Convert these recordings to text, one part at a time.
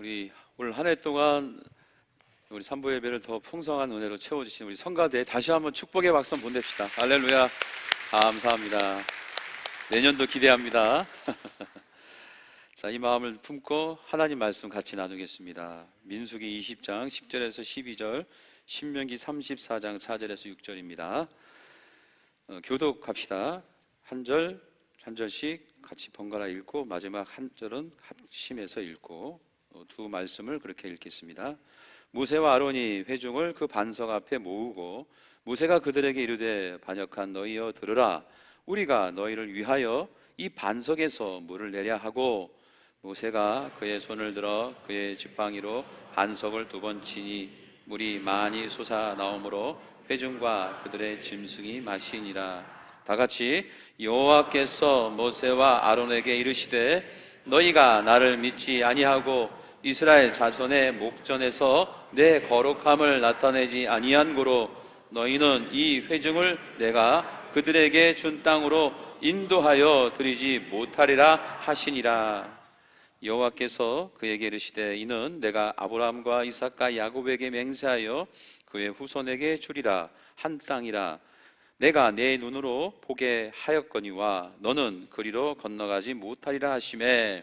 우리 올 한 해 동안 우리 삼부 예배를 더 풍성한 은혜로 채워주신 우리 성가대 다시 한번 축복의 박수 보냅시다. 할렐루야. 감사합니다. 내년도 기대합니다. 자, 이 마음을 품고 하나님 말씀 같이 나누겠습니다. 민수기 20장 10절에서 12절, 신명기 34장 4절에서 6절입니다. 교독합시다. 한 절씩 같이 번갈아 읽고 마지막 한 절은 합심해서 읽고 두 말씀을 그렇게 읽겠습니다. 모세와 아론이 회중을 그 반석 앞에 모으고 모세가 그들에게 이르되 반역한 너희여 들으라. 우리가 너희를 위하여 이 반석에서 물을 내려 하고 모세가 그의 손을 들어 그의 지팡이로 반석을 두 번 치니 물이 많이 솟아 나오므로 회중과 그들의 짐승이 마시니라. 다 같이 여호와께서 모세와 아론에게 이르시되 너희가 나를 믿지 아니하고 이스라엘 자손의 목전에서 내 거룩함을 나타내지 아니한 고로 너희는 이 회중을 내가 그들에게 준 땅으로 인도하여 드리지 못하리라 하시니라. 여호와께서 그에게 이르시되 이는 내가 아브라함과 이삭과 야곱에게 맹세하여 그의 후손에게 주리라 한 땅이라. 내가 내 눈으로 보게 하였거니와 너는 그리로 건너가지 못하리라 하시매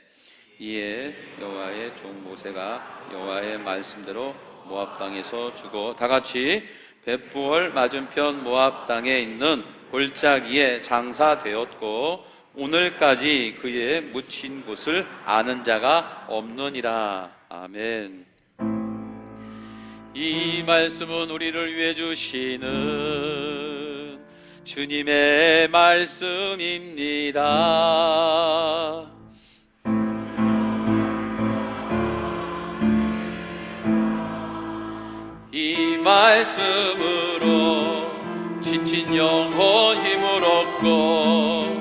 이에 여호와의 종 모세가 여호와의 말씀대로 모압 땅에서 죽어 다 같이 벳부얼 맞은편 모압 땅에 있는 골짜기에 장사되었고 오늘까지 그의 묻힌 곳을 아는 자가 없느니라. 아멘. 이 말씀은 우리를 위해 주시는 주님의 말씀입니다. 이 말씀으로 지친 영혼 힘을 얻고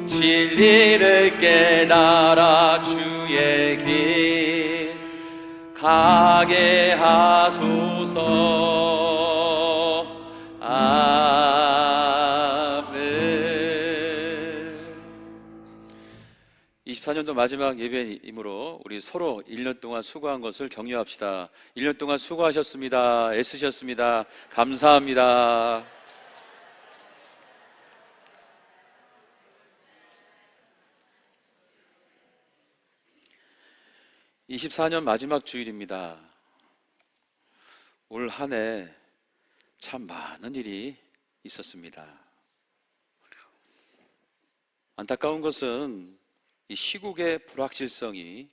진리를 깨달아 주의 길 가게 하소서. 아멘. 24년도 마지막 예배이므로 우리 서로 1년 동안 수고한 것을 격려합시다. 1년 동안 수고하셨습니다. 애쓰셨습니다. 감사합니다. (24년) 마지막 주일입니다. 올 한 해 참 많은 일이 있었습니다. 안타까운 것은 이 시국의 불확실성이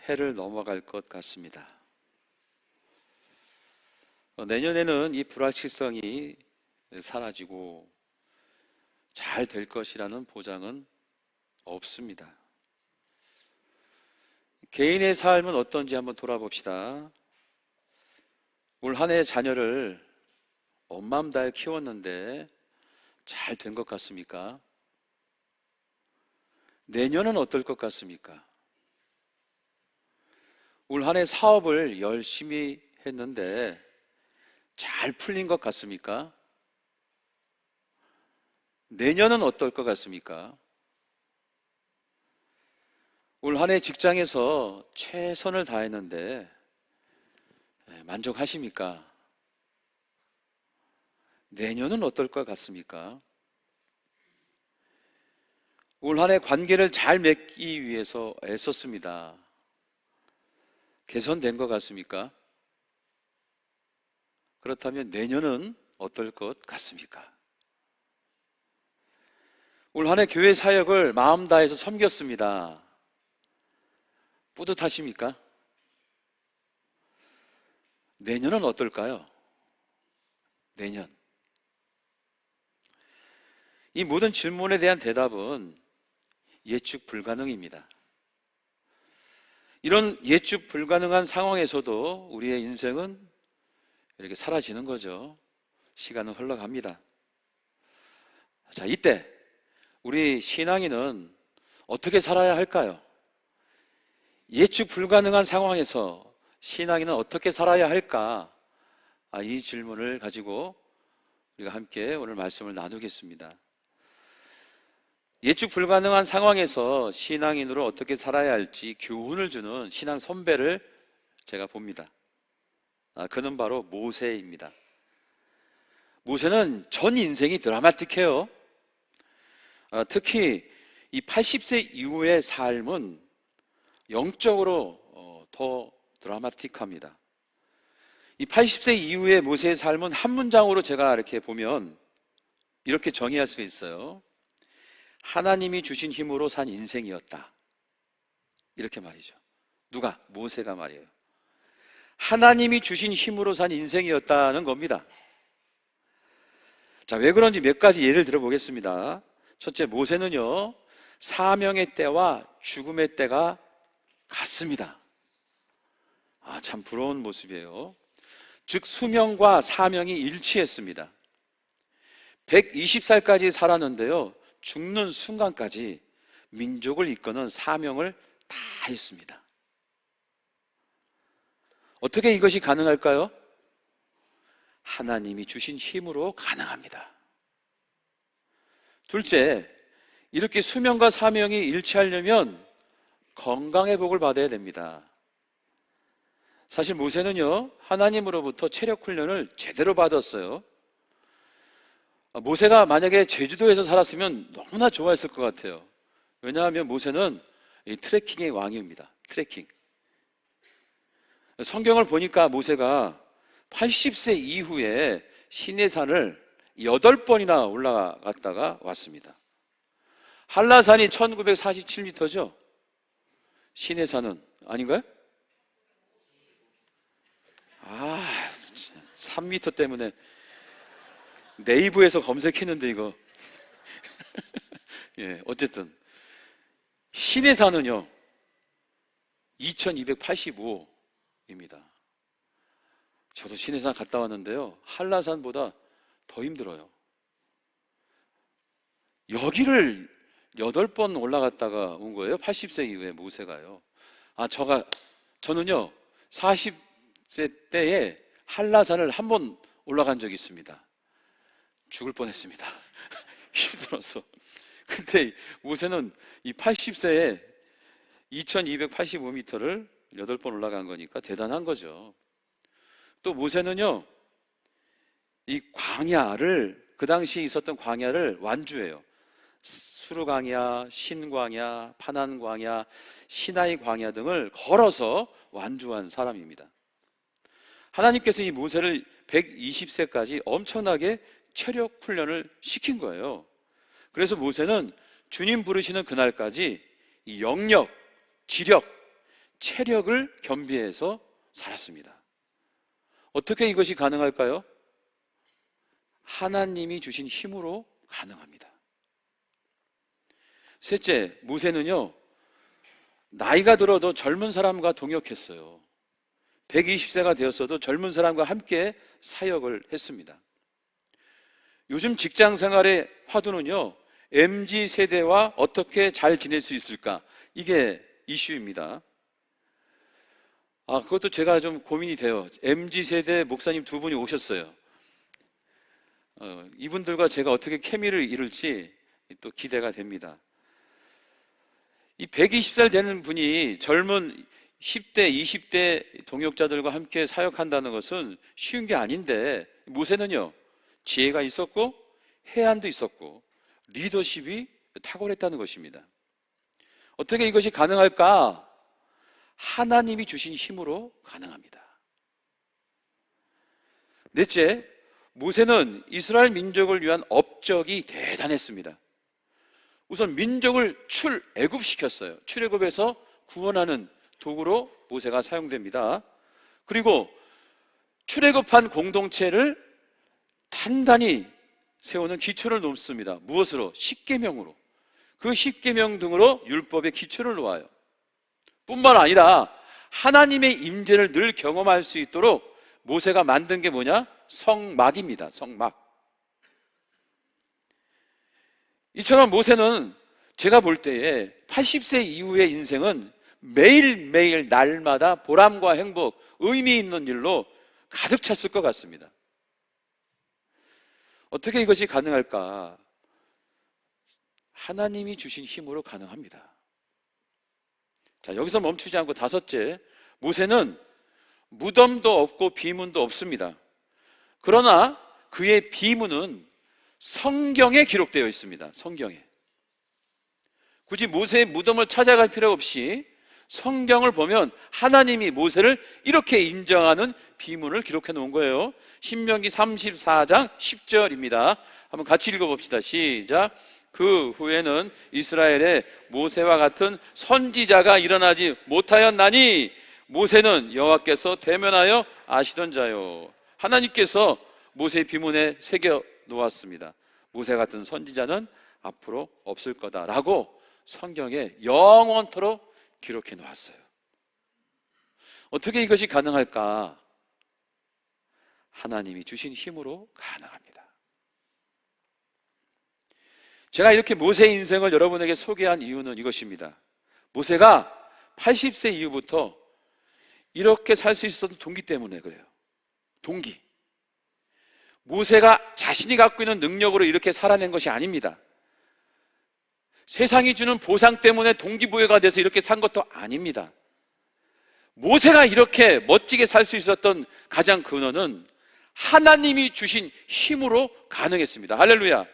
해를 넘어갈 것 같습니다. 내년에는 이 불확실성이 사라지고 잘 될 것이라는 보장은 없습니다. 개인의 삶은 어떤지 한번 돌아봅시다. 올 한 해 자녀를 온 마음 다해 키웠는데 잘 된 것 같습니까? 내년은 어떨 것 같습니까? 올 한 해 사업을 열심히 했는데 잘 풀린 것 같습니까? 내년은 어떨 것 같습니까? 올 한 해 직장에서 최선을 다했는데 만족하십니까? 내년은 어떨 것 같습니까? 올 한 해 관계를 잘 맺기 위해서 애썼습니다. 개선된 것 같습니까? 그렇다면 내년은 어떨 것 같습니까? 올 한 해 교회 사역을 마음 다해서 섬겼습니다. 뿌듯하십니까? 내년은 어떨까요? 내년. 이 모든 질문에 대한 대답은 예측 불가능입니다. 이런 예측 불가능한 상황에서도 우리의 인생은 이렇게 사라지는 거죠. 시간은 흘러갑니다. 자, 이때 우리 신앙인은 어떻게 살아야 할까요? 예측 불가능한 상황에서 신앙인은 어떻게 살아야 할까? 이 질문을 가지고 우리가 함께 오늘 말씀을 나누겠습니다. 예측 불가능한 상황에서 신앙인으로 어떻게 살아야 할지 교훈을 주는 신앙 선배를 제가 봅니다. 그는 바로 모세입니다. 모세는 전 인생이 드라마틱해요. 특히 이 80세 이후의 삶은 영적으로 더 드라마틱합니다. 이 80세 이후의 모세의 삶은 한 문장으로 제가 이렇게 보면 이렇게 정의할 수 있어요. 하나님이 주신 힘으로 산 인생이었다. 이렇게 말이죠. 누가? 모세가 말이에요. 하나님이 주신 힘으로 산 인생이었다는 겁니다. 자, 왜 그런지 몇 가지 예를 들어보겠습니다. 첫째, 모세는요, 사명의 때와 죽음의 때가 같습니다. 참 부러운 모습이에요. 즉, 수명과 사명이 일치했습니다. 120살까지 살았는데요, 죽는 순간까지 민족을 이끄는 사명을 다 했습니다. 어떻게 이것이 가능할까요? 하나님이 주신 힘으로 가능합니다. 둘째, 이렇게 수명과 사명이 일치하려면 건강의 복을 받아야 됩니다. 사실 모세는요, 하나님으로부터 체력 훈련을 제대로 받았어요. 모세가 만약에 제주도에서 살았으면 너무나 좋아했을 것 같아요. 왜냐하면 모세는 이 트레킹의 왕입니다. 트레킹. 성경을 보니까 모세가 80세 이후에 시내산을 8번이나 올라갔다가 왔습니다. 한라산이 1947m죠? 시내산은 아닌가요? 3m 때문에 네이버에서 검색했는데 이거 예, 어쨌든 시내산은요 2285입니다. 저도 시내산 갔다 왔는데요, 한라산보다 더 힘들어요. 여기를 8번 올라갔다가 온 거예요. 80세 이후에 모세가요. 저는요 40세 때에 한라산을 한 번 올라간 적이 있습니다. 죽을 뻔했습니다. 힘들어서. 근데 모세는 이 80세에 2285m를 8번 올라간 거니까 대단한 거죠. 또 모세는요, 이 광야를, 그 당시 있었던 광야를 완주해요. 수르광야, 신광야, 파난광야, 시나이 광야 등을 걸어서 완주한 사람입니다. 하나님께서 이 모세를 120세까지 엄청나게 체력 훈련을 시킨 거예요. 그래서 모세는 주님 부르시는 그날까지 이 영력, 지력, 체력을 겸비해서 살았습니다. 어떻게 이것이 가능할까요? 하나님이 주신 힘으로 가능합니다. 셋째, 모세는요, 나이가 들어도 젊은 사람과 동역했어요. 120세가 되었어도 젊은 사람과 함께 사역을 했습니다. 요즘 직장 생활의 화두는요, MZ세대와 어떻게 잘 지낼 수 있을까? 이게 이슈입니다. 그것도 제가 좀 고민이 돼요. MZ세대 목사님 두 분이 오셨어요. 이분들과 제가 어떻게 케미를 이룰지 또 기대가 됩니다. 이 120살 되는 분이 젊은 10대, 20대 동역자들과 함께 사역한다는 것은 쉬운 게 아닌데, 모세는요, 지혜가 있었고 해안도 있었고 리더십이 탁월했다는 것입니다. 어떻게 이것이 가능할까? 하나님이 주신 힘으로 가능합니다. 넷째, 모세는 이스라엘 민족을 위한 업적이 대단했습니다. 우선 민족을 출애굽시켰어요. 출애굽에서 구원하는 도구로 모세가 사용됩니다. 그리고 출애굽한 공동체를 단단히 세우는 기초를 놓습니다. 무엇으로? 십계명으로. 그 십계명 등으로 율법의 기초를 놓아요. 뿐만 아니라 하나님의 임재를 늘 경험할 수 있도록 모세가 만든 게 뭐냐? 성막입니다. 성막. 이처럼 모세는 제가 볼 때에 80세 이후의 인생은 매일매일 날마다 보람과 행복, 의미 있는 일로 가득 찼을 것 같습니다. 어떻게 이것이 가능할까? 하나님이 주신 힘으로 가능합니다. 자, 여기서 멈추지 않고 다섯째, 모세는 무덤도 없고 비문도 없습니다. 그러나 그의 비문은 성경에 기록되어 있습니다. 성경에. 굳이 모세의 무덤을 찾아갈 필요 없이 성경을 보면 하나님이 모세를 이렇게 인정하는 비문을 기록해 놓은 거예요. 신명기 34장 10절입니다. 한번 같이 읽어봅시다. 시작. 그 후에는 이스라엘에 모세와 같은 선지자가 일어나지 못하였나니 모세는 여호와께서 대면하여 아시던 자요. 하나님께서 모세의 비문에 새겨 놓았습니다. 모세 같은 선지자는 앞으로 없을 거다라고 성경에 영원토록 기록해 놓았어요. 어떻게 이것이 가능할까? 하나님이 주신 힘으로 가능합니다. 제가 이렇게 모세의 인생을 여러분에게 소개한 이유는 이것입니다. 모세가 80세 이후부터 이렇게 살 수 있었던 동기 때문에 그래요. 동기. 모세가 자신이 갖고 있는 능력으로 이렇게 살아낸 것이 아닙니다. 세상이 주는 보상 때문에 동기부여가 돼서 이렇게 산 것도 아닙니다. 모세가 이렇게 멋지게 살 수 있었던 가장 근원은 하나님이 주신 힘으로 가능했습니다. 할렐루야.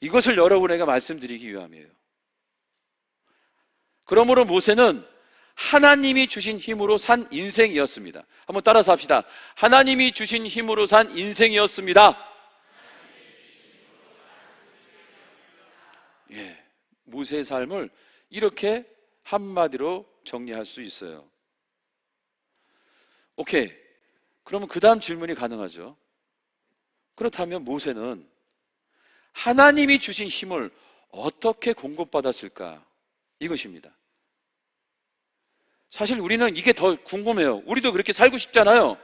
이것을 여러분에게 말씀드리기 위함이에요. 그러므로 모세는 하나님이 주신 힘으로 산 인생이었습니다. 한번 따라서 합시다. 하나님이 주신 힘으로 산 인생이었습니다. 예, 모세의 삶을 이렇게 한마디로 정리할 수 있어요. 오케이. 그러면 그 다음 질문이 가능하죠. 그렇다면 모세는 하나님이 주신 힘을 어떻게 공급받았을까? 이것입니다. 사실 우리는 이게 더 궁금해요. 우리도 그렇게 살고 싶잖아요.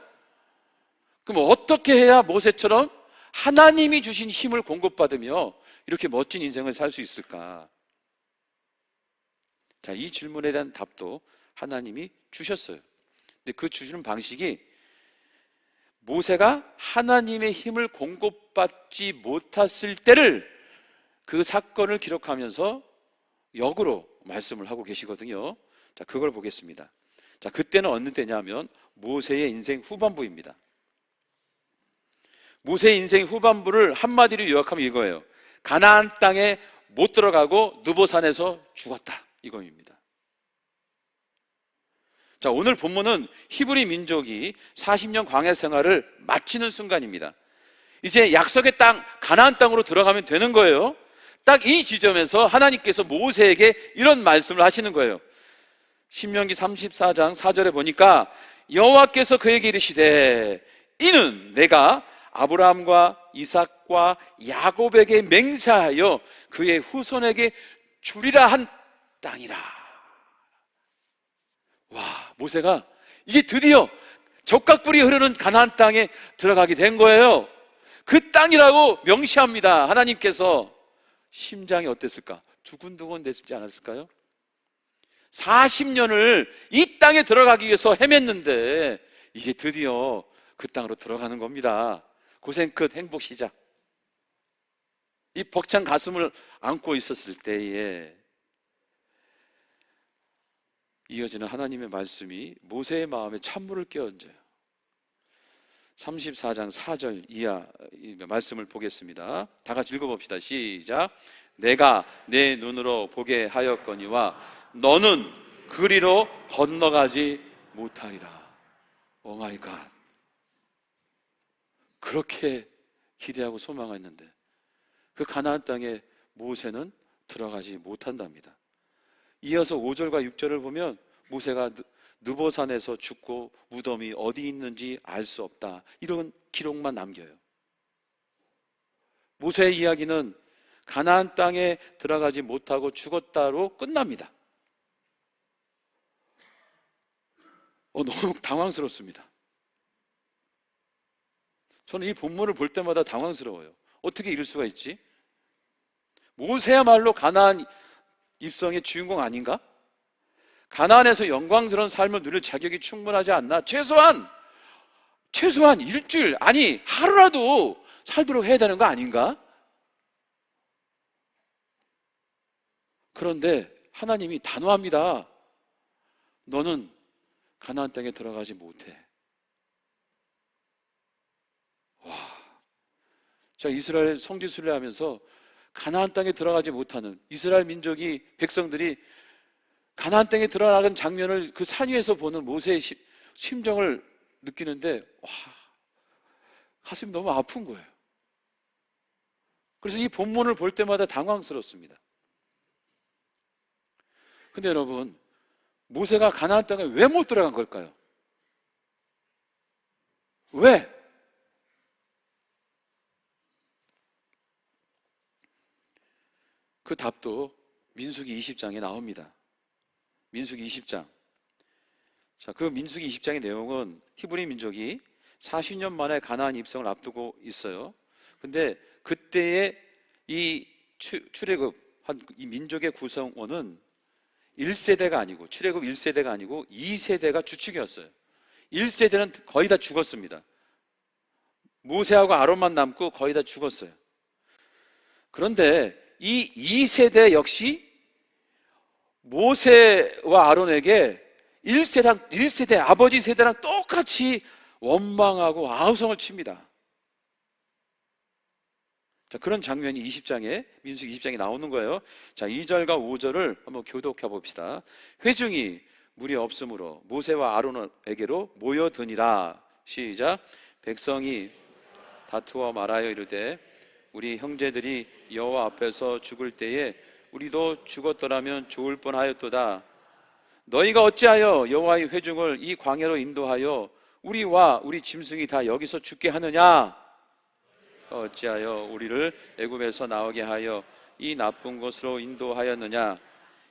그럼 어떻게 해야 모세처럼 하나님이 주신 힘을 공급받으며 이렇게 멋진 인생을 살 수 있을까? 자, 이 질문에 대한 답도 하나님이 주셨어요. 근데 그 주시는 방식이 모세가 하나님의 힘을 공급받지 못했을 때를 그 사건을 기록하면서 역으로 말씀을 하고 계시거든요. 자, 그걸 보겠습니다. 자, 그때는 어느 때냐면 모세의 인생 후반부입니다. 모세의 인생 후반부를 한마디로 요약하면 이거예요. 가나안 땅에 못 들어가고 느보산에서 죽었다, 이거입니다. 자, 오늘 본문은 히브리 민족이 40년 광야 생활을 마치는 순간입니다. 이제 약속의 땅, 가나안 땅으로 들어가면 되는 거예요. 딱 이 지점에서 하나님께서 모세에게 이런 말씀을 하시는 거예요. 신명기 34장 4절에 보니까 여호와께서 그에게 이르시되 이는 내가 아브라함과 이삭과 야곱에게 맹세하여 그의 후손에게 주리라 한 땅이라. 와, 모세가 이제 드디어 적각불이 흐르는 가나안 땅에 들어가게 된 거예요. 그 땅이라고 명시합니다. 하나님께서. 심장이 어땠을까? 두근두근 됐지 않았을까요? 40년을 이 땅에 들어가기 위해서 헤맸는데 이제 드디어 그 땅으로 들어가는 겁니다. 고생 끝 행복 시작. 이 벅찬 가슴을 안고 있었을 때에 이어지는 하나님의 말씀이 모세의 마음에 찬물을 끼얹어요. 34장 4절 이하 말씀을 보겠습니다. 다 같이 읽어봅시다. 시작. 내가 내 눈으로 보게 하였거니와 너는 그리로 건너가지 못하리라. 오 마이 갓. 그렇게 기대하고 소망했는데 그 가나안 땅에 모세는 들어가지 못한답니다. 이어서 5절과 6절을 보면 모세가 느보산에서 죽고 무덤이 어디 있는지 알 수 없다, 이런 기록만 남겨요. 모세의 이야기는 가나안 땅에 들어가지 못하고 죽었다로 끝납니다. 너무 당황스럽습니다. 저는 이 본문을 볼 때마다 당황스러워요. 어떻게 이럴 수가 있지? 모세야말로 가나안 입성의 주인공 아닌가? 가나안에서 영광스러운 삶을 누릴 자격이 충분하지 않나? 최소한 일주일, 아니 하루라도 살도록 해야 되는 거 아닌가? 그런데 하나님이 단호합니다. 너는 가나안 땅에 들어가지 못해. 와, 자, 이스라엘 성지순례 하면서 가나안 땅에 들어가지 못하는 이스라엘 민족이, 백성들이 가나안 땅에 들어가는 장면을 그 산 위에서 보는 모세의 심정을 느끼는데, 와, 가슴이 너무 아픈 거예요. 그래서 이 본문을 볼 때마다 당황스럽습니다. 근데 여러분, 모세가 가나안 땅에 왜 못 들어간 걸까요? 왜? 그 답도 민수기 20장에 나옵니다. 민수기 20장. 자, 그 민수기 20장의 내용은 히브리 민족이 40년 만에 가나안 입성을 앞두고 있어요. 근데 그때의 이 출애굽한 이 민족의 구성원은 1세대가 아니고, 출애굽 1세대가 아니고 2세대가 주축이었어요. 1세대는 거의 다 죽었습니다. 모세하고 아론만 남고 거의 다 죽었어요. 그런데 이 2세대 역시 모세와 아론에게 1세대 아버지 세대랑 똑같이 원망하고 아우성을 칩니다. 자, 그런 장면이 20장에, 민수기 20장에 나오는 거예요. 자, 2절과 5절을 한번 교독해 봅시다. 회중이 물이 없으므로 모세와 아론에게로 모여드니라. 시작. 백성이 다투어 말하여 이르되 우리 형제들이 여호와 앞에서 죽을 때에 우리도 죽었더라면 좋을 뻔하였도다. 너희가 어찌하여 여호와의 회중을 이 광야로 인도하여 우리와 우리 짐승이 다 여기서 죽게 하느냐? 어찌하여 우리를 애굽에서 나오게 하여 이 나쁜 곳으로 인도하였느냐?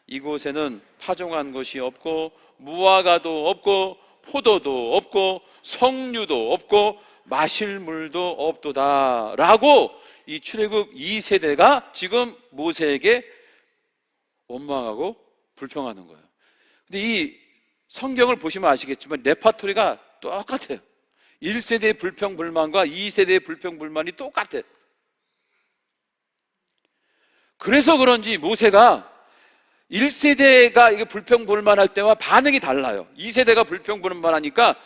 이곳에는 파종한 것이 없고 무화과도 없고 포도도 없고 석류도 없고 마실 물도 없도다 라고 이 출애굽 2세대가 지금 모세에게 원망하고 불평하는 거예요. 근데 이 성경을 보시면 아시겠지만 레파토리가 똑같아요. 1세대의 불평 불만과 2세대의 불평 불만이 똑같아요. 그래서 그런지 모세가 1세대가 이게 불평 불만할 때와 반응이 달라요. 2세대가 불평 불만하니까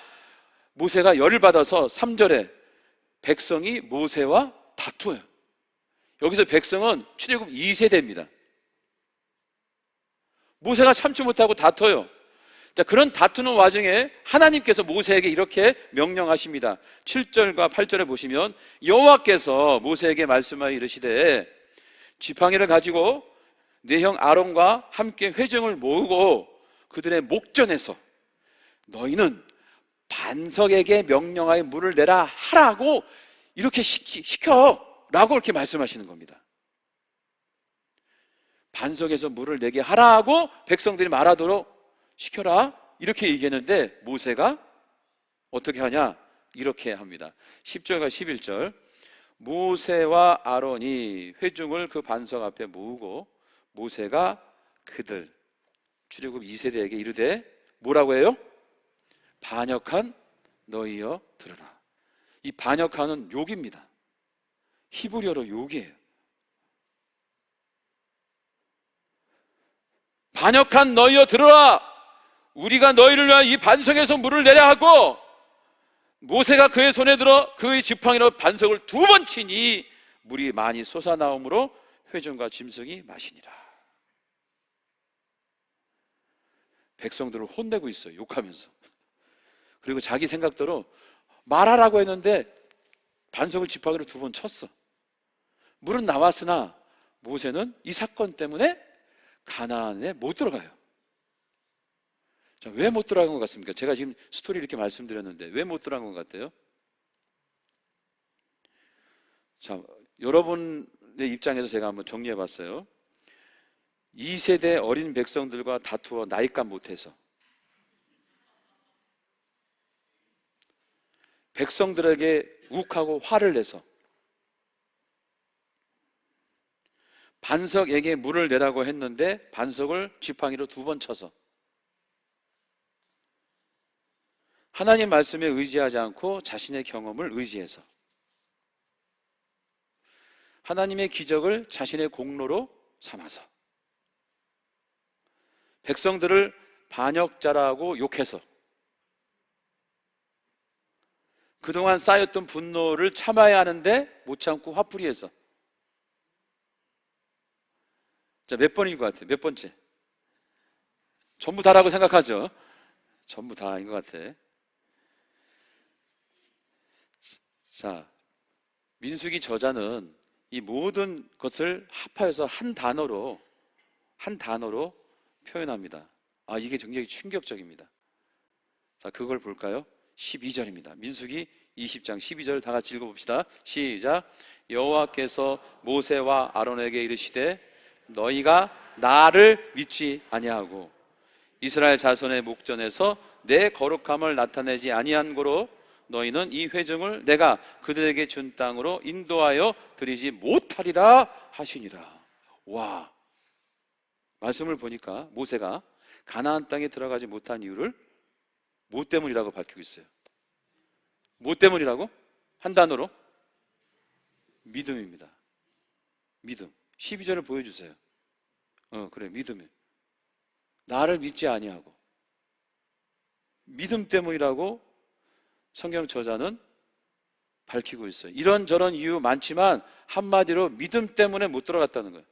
모세가 열을 받아서 3절에 백성이 모세와 다투어요. 여기서 백성은 출애굽 2세대입니다. 모세가 참지 못하고 다퉈요. 자, 그런 다투는 와중에 하나님께서 모세에게 이렇게 명령하십니다. 7절과 8절에 보시면 여호와께서 모세에게 말씀하여 이르시되 지팡이를 가지고 내 형 아론과 함께 회중을 모으고 그들의 목전에서 너희는 반석에게 명령하여 물을 내라 하라고 이렇게 시켜라고 이렇게 말씀하시는 겁니다. 반석에서 물을 내게 하라고 백성들이 말하도록 시켜라 이렇게 얘기했는데 모세가 어떻게 하냐? 이렇게 합니다. 10절과 11절 모세와 아론이 회중을 그 반석 앞에 모으고 모세가 그들 출애굽 2세대에게 이르되 뭐라고 해요? 반역한 너희여 들으라. 이 반역하는 욕입니다. 히브리어로 욕이에요. 반역한 너희여 들으라. 우리가 너희를 위하여 이 반석에서 물을 내려 하고 모세가 그의 손에 들어 그의 지팡이로 반석을 2번 치니 물이 많이 솟아나오므로 회중과 짐승이 마시니라. 백성들을 혼내고 있어요. 욕하면서. 그리고 자기 생각대로 말하라고 했는데 반석을 지팡이로 2번 쳤어. 물은 나왔으나 모세는 이 사건 때문에 가나안에 못 들어가요. 자, 왜 못 들어간 것 같습니까? 제가 지금 스토리 이렇게 말씀드렸는데 왜 못 들어간 것 같아요? 자, 여러분의 입장에서 제가 한번 정리해 봤어요. 2세대 어린 백성들과 다투어 나이값 못해서 백성들에게 욱하고 화를 내서 반석에게 물을 내라고 했는데 반석을 지팡이로 2번 쳐서 하나님 말씀에 의지하지 않고 자신의 경험을 의지해서 하나님의 기적을 자신의 공로로 삼아서 백성들을 반역자라고 욕해서 그동안 쌓였던 분노를 참아야 하는데 못 참고 화풀이해서. 자, 몇 번인 것 같아요? 몇 번째? 전부 다라고 생각하죠? 전부 다인 것 같아. 자, 민수기 저자는 이 모든 것을 합하여서 한 단어로 표현합니다. 아, 이게 굉장히 충격적입니다. 자, 그걸 볼까요? 12절입니다. 민수기 20장 12절 다 같이 읽어봅시다. 시작. 여호와께서 모세와 아론에게 이르시되 너희가 나를 믿지 아니하고 이스라엘 자손의 목전에서 내 거룩함을 나타내지 아니한 고로 너희는 이 회중을 내가 그들에게 준 땅으로 인도하여 드리지 못하리라 하시니라. 와, 말씀을 보니까 모세가 가나안 땅에 들어가지 못한 이유를 뭐 때문이라고 밝히고 있어요? 뭐 때문이라고? 한 단어로? 믿음입니다. 믿음. 12절을 보여주세요. 그래, 믿음이에요. 나를 믿지 아니하고 믿음 때문이라고 성경 저자는 밝히고 있어요. 이런저런 이유 많지만 한마디로 믿음 때문에 못 들어갔다는 거예요.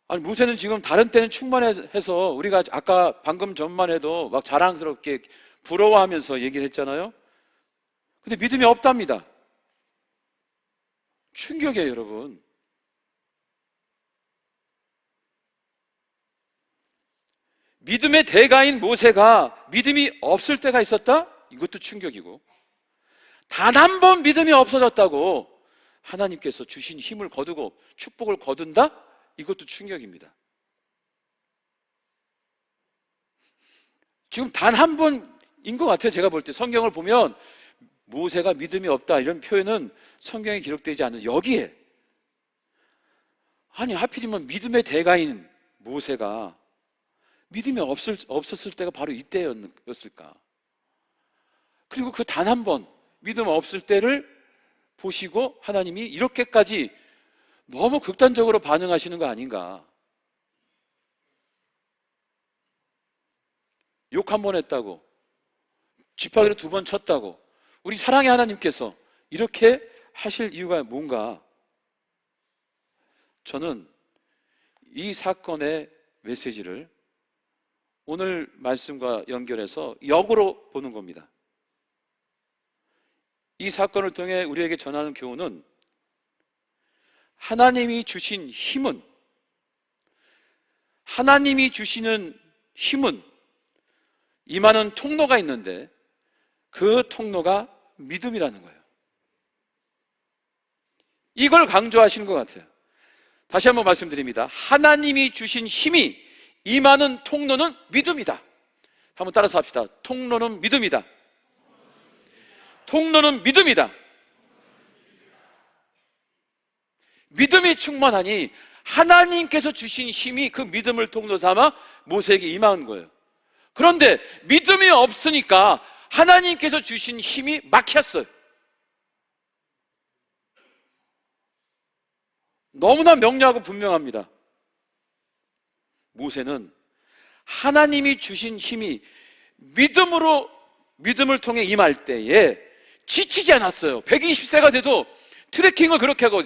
아니, 모세는 지금 다른 때는 충만해서 우리가 아까 방금 전만 해도 막 자랑스럽게 부러워하면서 얘기를 했잖아요. 근데 믿음이 없답니다. 충격이에요, 여러분. 믿음의 대가인 모세가 믿음이 없을 때가 있었다? 이것도 충격이고, 단 한 번 믿음이 없어졌다고 하나님께서 주신 힘을 거두고 축복을 거둔다? 이것도 충격입니다. 지금 단 한 번인 것 같아요. 제가 볼 때 성경을 보면 모세가 믿음이 없다 이런 표현은 성경에 기록되지 않는 여기에, 아니 하필이면 믿음의 대가인 모세가 믿음이 없었을 때가 바로 이때였을까? 그리고 그 단 한 번 믿음 없을 때를 보시고 하나님이 이렇게까지 너무 극단적으로 반응하시는 거 아닌가? 욕 한 번 했다고, 쥐파기를 2번 쳤다고 우리 사랑의 하나님께서 이렇게 하실 이유가 뭔가? 저는 이 사건의 메시지를 오늘 말씀과 연결해서 역으로 보는 겁니다. 이 사건을 통해 우리에게 전하는 교훈은 하나님이 주신 힘은, 하나님이 주시는 힘은 임하는 통로가 있는데 그 통로가 믿음이라는 거예요. 이걸 강조하시는 것 같아요. 다시 한번 말씀드립니다. 하나님이 주신 힘이 임하는 통로는 믿음이다. 한번 따라서 합시다. 통로는 믿음이다. 통로는 믿음이다. 믿음이 충만하니 하나님께서 주신 힘이 그 믿음을 통로 삼아 모세에게 임한 거예요. 그런데 믿음이 없으니까 하나님께서 주신 힘이 막혔어요. 너무나 명료하고 분명합니다. 모세는 하나님이 주신 힘이 믿음을 통해 임할 때에 지치지 않았어요. 120세가 돼도 트레킹을 그렇게 하고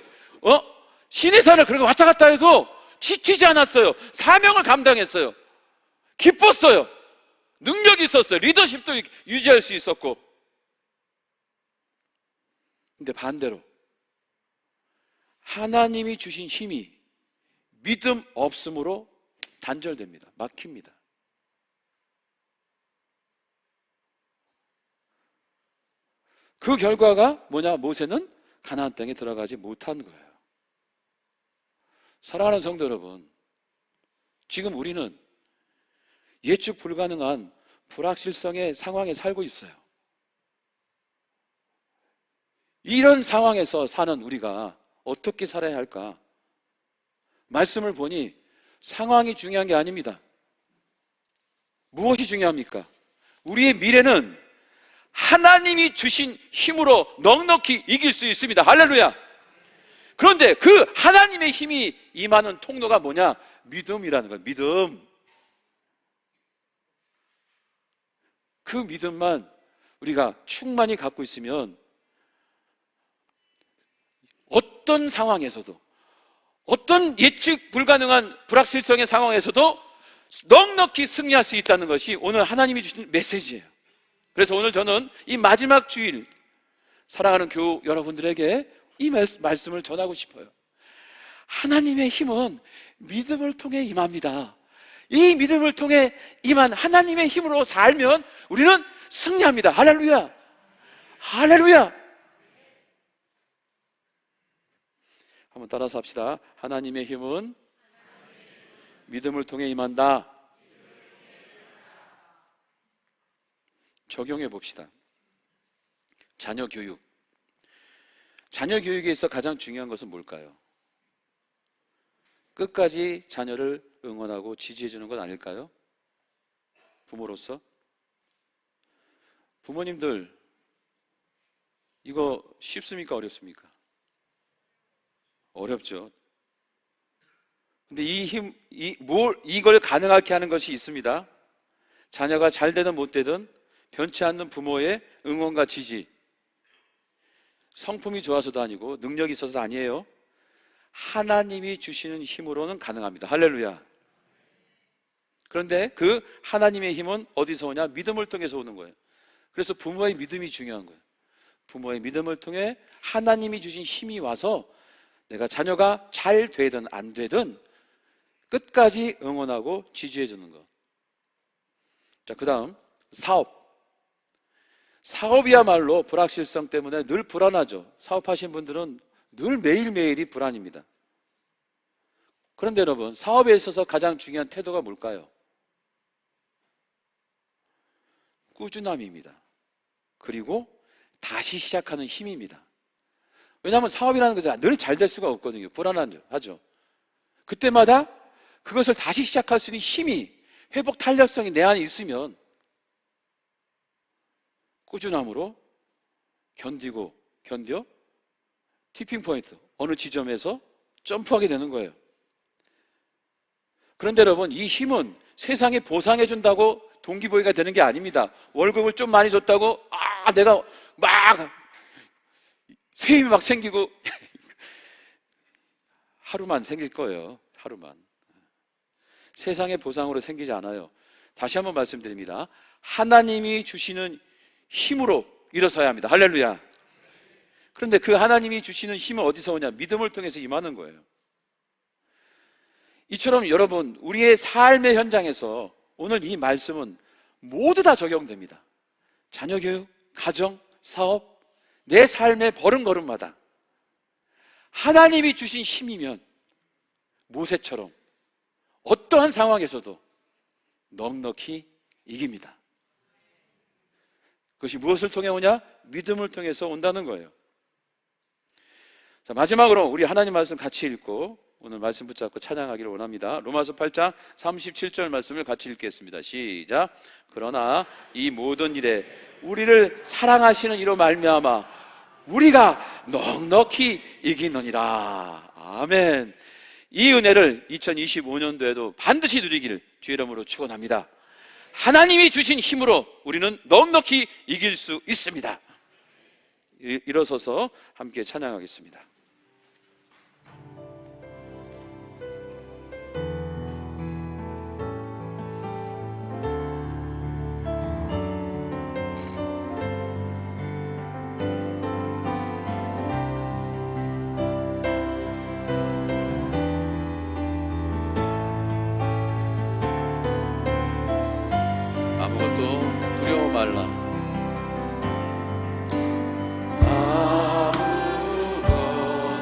시내산을 그렇게 왔다 갔다 해도 지치지 않았어요. 사명을 감당했어요. 기뻤어요. 능력이 있었어요. 리더십도 유지할 수 있었고. 근데 반대로 하나님이 주신 힘이 믿음 없음으로 단절됩니다. 막힙니다. 그 결과가 뭐냐? 모세는 가나안 땅에 들어가지 못한 거예요. 사랑하는 성도 여러분, 지금 우리는 예측 불가능한 불확실성의 상황에 살고 있어요. 이런 상황에서 사는 우리가 어떻게 살아야 할까? 말씀을 보니 상황이 중요한 게 아닙니다. 무엇이 중요합니까? 우리의 미래는 하나님이 주신 힘으로 넉넉히 이길 수 있습니다. 할렐루야! 그런데 그 하나님의 힘이 임하는 통로가 뭐냐? 믿음이라는 거예요. 믿음. 그 믿음만 우리가 충만히 갖고 있으면 어떤 상황에서도, 어떤 예측 불가능한 불확실성의 상황에서도 넉넉히 승리할 수 있다는 것이 오늘 하나님이 주신 메시지예요. 그래서 오늘 저는 이 마지막 주일 사랑하는 교우 여러분들에게 이 말씀을 전하고 싶어요. 하나님의 힘은 믿음을 통해 임합니다. 이 믿음을 통해 임한 하나님의 힘으로 살면 우리는 승리합니다. 할렐루야! 할렐루야! 한번 따라서 합시다. 하나님의 힘은 믿음을 통해 임한다. 적용해 봅시다. 자녀 교육. 자녀 교육에 있어 가장 중요한 것은 뭘까요? 끝까지 자녀를 응원하고 지지해 주는 건 아닐까요? 부모로서. 부모님들, 이거 쉽습니까? 어렵습니까? 어렵죠. 근데 이걸 가능하게 하는 것이 있습니다. 자녀가 잘 되든 못 되든 변치 않는 부모의 응원과 지지. 성품이 좋아서도 아니고 능력이 있어서도 아니에요. 하나님이 주시는 힘으로는 가능합니다. 할렐루야. 그런데 그 하나님의 힘은 어디서 오냐? 믿음을 통해서 오는 거예요. 그래서 부모의 믿음이 중요한 거예요. 부모의 믿음을 통해 하나님이 주신 힘이 와서 내가 자녀가 잘 되든 안 되든 끝까지 응원하고 지지해 주는 것. 자, 그 다음 사업이야말로 불확실성 때문에 늘 불안하죠. 사업하신 분들은 늘 매일매일이 불안입니다. 그런데 여러분, 사업에 있어서 가장 중요한 태도가 뭘까요? 꾸준함입니다. 그리고 다시 시작하는 힘입니다. 왜냐하면 사업이라는 것은 늘 잘 될 수가 없거든요. 불안하죠. 그때마다 그것을 다시 시작할 수 있는 힘이, 회복 탄력성이 내 안에 있으면 꾸준함으로 견뎌 티핑 포인트, 어느 지점에서 점프하게 되는 거예요. 그런데 여러분, 이 힘은 세상에 보상해 준다고 동기부여가 되는 게 아닙니다. 월급을 좀 많이 줬다고 내가 막 세임이 막 생기고 하루만 생길 거예요. 하루만. 세상의 보상으로 생기지 않아요. 다시 한번 말씀드립니다. 하나님이 주시는 힘으로 일어서야 합니다. 할렐루야. 그런데 그 하나님이 주시는 힘은 어디서 오냐? 믿음을 통해서 임하는 거예요. 이처럼 여러분, 우리의 삶의 현장에서 오늘 이 말씀은 모두 다 적용됩니다. 자녀교육, 가정, 사업, 내 삶의 걸음걸음마다 하나님이 주신 힘이면 모세처럼 어떠한 상황에서도 넉넉히 이깁니다. 그것이 무엇을 통해 오냐? 믿음을 통해서 온다는 거예요. 자, 마지막으로 우리 하나님 말씀 같이 읽고 오늘 말씀 붙잡고 찬양하기를 원합니다. 로마서 8장 37절 말씀을 같이 읽겠습니다. 시작. 그러나 이 모든 일에 우리를 사랑하시는 이로 말미암아 우리가 넉넉히 이기느니라. 아멘. 이 은혜를 2025년도에도 반드시 누리기를 주의 이름으로 축원합니다. 하나님이 주신 힘으로 우리는 넉넉히 이길 수 있습니다. 일어서서 함께 찬양하겠습니다. 아무것도 두려워 말라.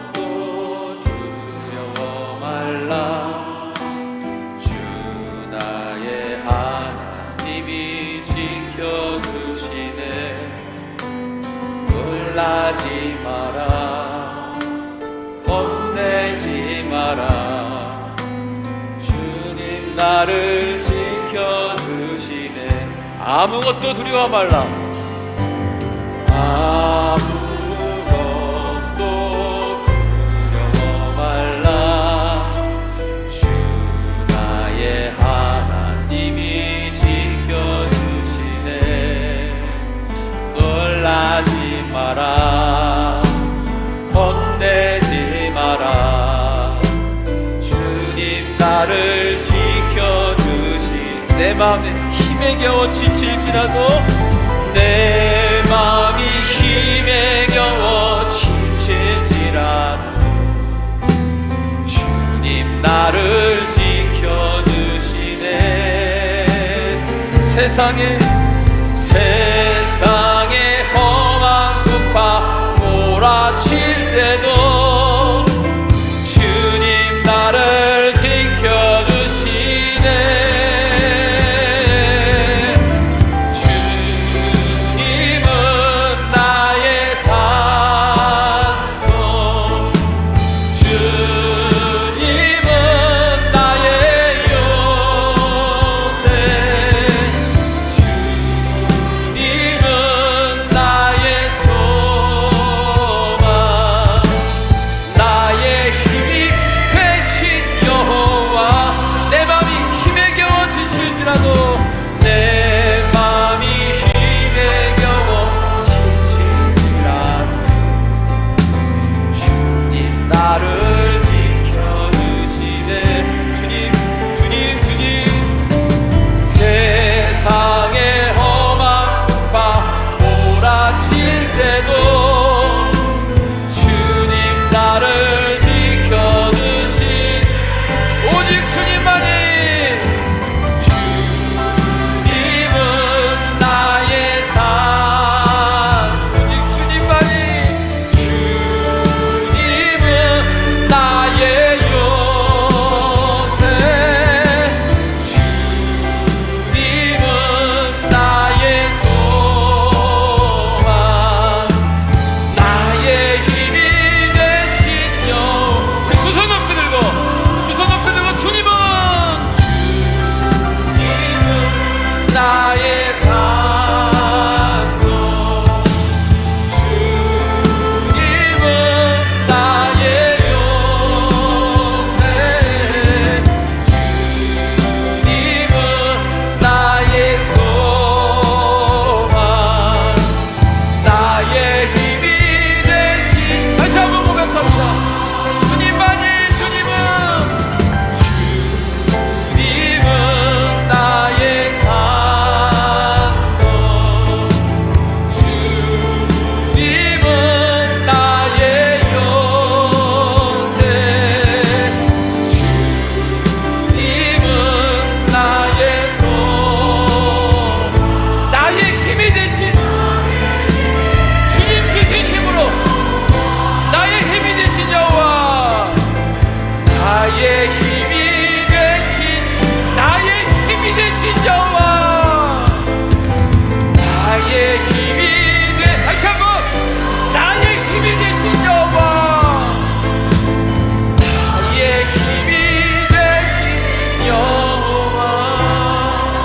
아무것도 두려워 말라. 주 나의 하나님이 지켜주시네. 놀라지 마라. 겁내지 마라. 주님 나를 지켜주시네. 아무것도 두려워 말라. 아무것도 두려워 내 마음에 힘에 겨워 지칠지라도, 내 마음이 힘에 겨워 지칠지라도 주님 나를 지켜주시네. 세상에 험한 풍파 몰아칠 때도 주님 나를 지켜주시네. 주님은 나의 산소, 주님은 나의 요새, 주님은 나의 소망, 나의 힘이 되신 여호와. 내 맘이 힘에 겨워 지칠지라도, 내 맘이 힘에 겨워 지칠지라도 주님 나를 지켜주시네. 주님, 주님, 주님. 세상의 험한 풍파 몰아칠 때도 주님 나를 지켜주신 오직 주님만이. 주님은 나의 산, 오직 주님만이. 주님은 나의 요새, 주님은 나의 소망, 나의 힘이 되신 여호와. 우리 두 손 높이 들고, 두 손 높이 들고, 주님은 나의 산소, 주님은 나의 요새, 주님은 나의 소망, 나의 힘이 되신. 다시 한번 고백합니다. 주님만이. 주님은 나의 산소, 주님은 나의 요새, 주님은 나의 소망, 나의 힘이 되신 주님 주신 힘으로, 나의 힘이 되신 여호와. 나의 힘이 되신, 나의 힘이 되신 여호와. 나의 힘이 다시 한번, 나의 힘이 되신 여호와. 나의 힘이 되신 여호와.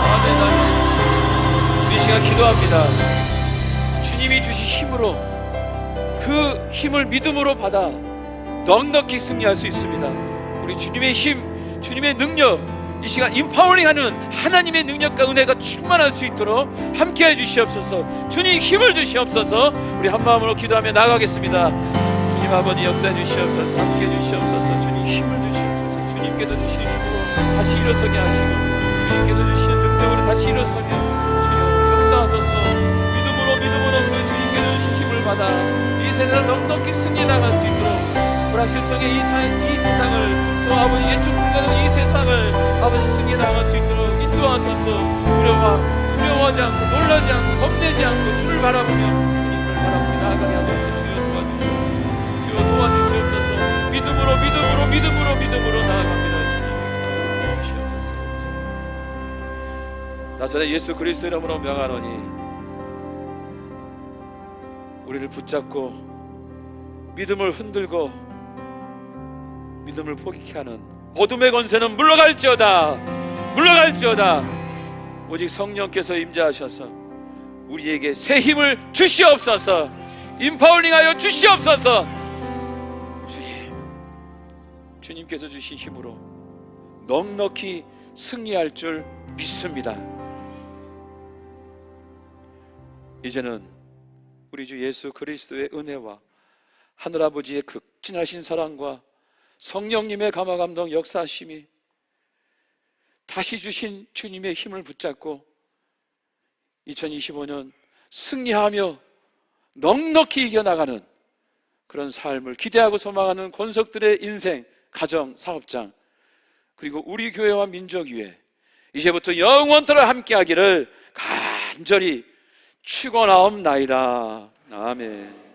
아멘, 아멘. 이 시간 기도합니다. 주님이 주신 힘으로, 그 힘을 믿음으로 받아 넉넉히 승리할 수 있습니다. 우리 주님의 힘, 주님의 능력, 이 시간 인파워링하는 하나님의 능력과 은혜가 충만할 수 있도록 함께해 주시옵소서. 주님 힘을 주시옵소서. 우리 한 마음으로 기도하며 나가겠습니다. 주님 아버지 역사해 주시옵소서. 함께해 주시옵소서. 주님 힘을 주시옵소서. 주님께서 주시는 힘으로 다시 일어서게 하시고, 주님께서 주시는 능력으로 다시 일어서게 주님 역사하소서. 믿음으로 그 주님께서 주신 힘을 받아 이 세상을 넉넉히 승리 나갈 수 있도록, 불확실성의 이 세상을, 또 아버지 예측 불가능한 이 세상을 아버지 승리 나갈 수 있도록 인도하소서. 두려워하지 않고, 놀라지 않고, 겁내지 않고 주를 바라보며, 주님을 바라보며 나아가게 하소서. 주여 도와주시옵소서. 주여 도와주시옵소서. 믿음으로 나아갑니다. 주님 역사해 주시옵소서. 나사렛 예수 그리스도 이름으로 명하노니, 우리를 붙잡고 믿음을 흔들고 믿음을 포기케 하는 어둠의 권세는 물러갈지어다. 오직 성령께서 임재하셔서 우리에게 새 힘을 주시옵소서. 임파울링하여 주시옵소서. 주님께서 주신 힘으로 넉넉히 승리할 줄 믿습니다. 이제는 우리 주 예수 그리스도의 은혜와 하늘아버지의 극진하신 사랑과 성령님의 감화 감동 역사하심이 다시 주신 주님의 힘을 붙잡고 2025년 승리하며 넉넉히 이겨나가는 그런 삶을 기대하고 소망하는 권석들의 인생, 가정, 사업장, 그리고 우리 교회와 민족 위에 이제부터 영원토록 함께하기를 간절히 축원하옵나이다. 아멘.